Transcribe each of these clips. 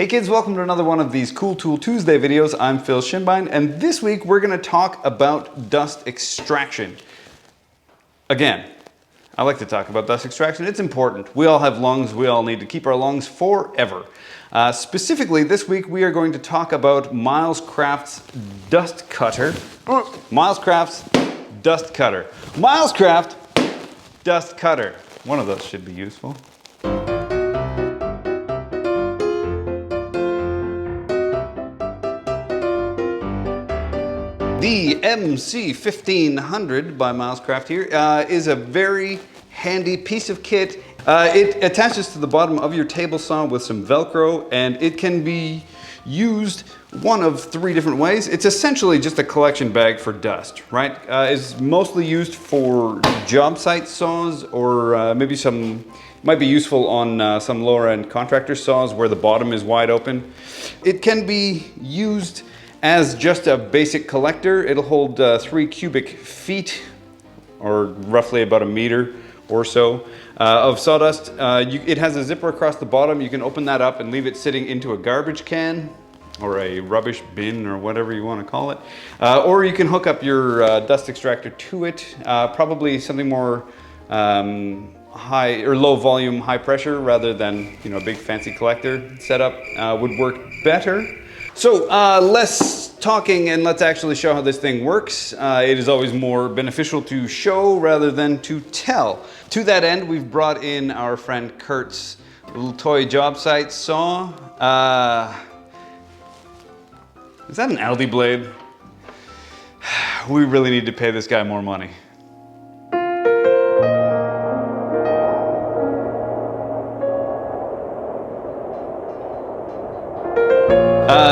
Hey kids, welcome to another one of these Cool Tool Tuesday videos. I'm Phil Shinbine, and this week we're going to talk about dust extraction. Again, I like to talk about dust extraction. It's important. We all have lungs. We all need to keep our lungs forever. Specifically, this week we are going to talk about Milescraft's DustCutter. Milescraft's DustCutter. Milescraft DustCutter. One of those should be useful. The MC1500 by Milescraft here is a very handy piece of kit. It attaches to the bottom of your table saw with some Velcro, and it can be used one of three different ways. It's essentially just a collection bag for dust, right? It's mostly used for job site saws, or maybe might be useful on some lower end contractor saws where the bottom is wide open. It can be used as just a basic collector. It'll hold 3 cubic feet, or roughly about a meter or so, of sawdust. It has a zipper across the bottom. You can open that up and leave it sitting into a garbage can or a rubbish bin or whatever you want to call it. Or you can hook up your dust extractor to it. Probably something more high or low volume, high pressure rather than a big fancy collector setup would work better. So less talking and let's actually show how this thing works. It is always more beneficial to show rather than to tell. To that end, we've brought in our friend Kurt's little toy job site saw. Is that an Aldi blade? We really need to pay this guy more money.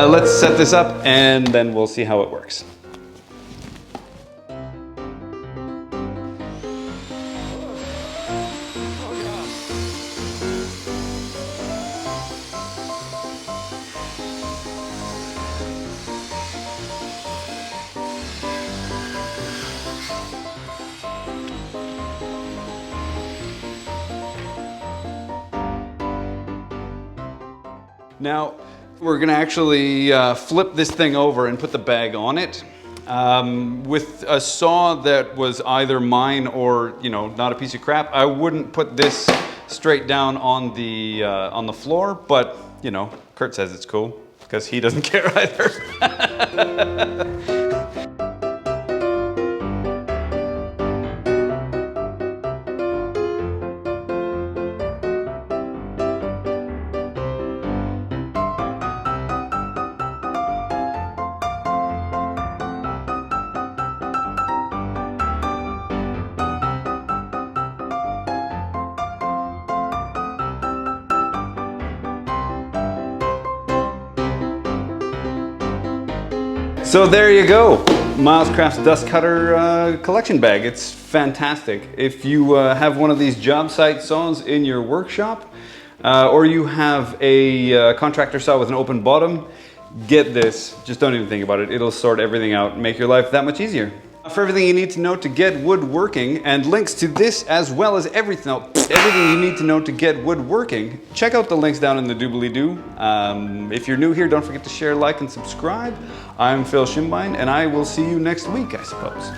Let's set this up and then we'll see how it works. Now, we're gonna actually flip this thing over and put the bag on it. With a saw that was either mine or not a piece of crap, I wouldn't put this straight down on the floor, but Kurt says it's cool because he doesn't care either. So there you go, Milescraft's DustCutter collection bag. It's fantastic. If you have one of these job site saws in your workshop, or you have a contractor saw with an open bottom, get this. Just don't even think about it. It'll sort everything out and make your life that much easier. For everything you need to know to get wood working, and links to this as well as everything you need to know to get wood working, check out the links down in the doobly-doo. If you're new here, don't forget to share, like, and subscribe. I'm Phil Shinbine, and I will see you next week, I suppose.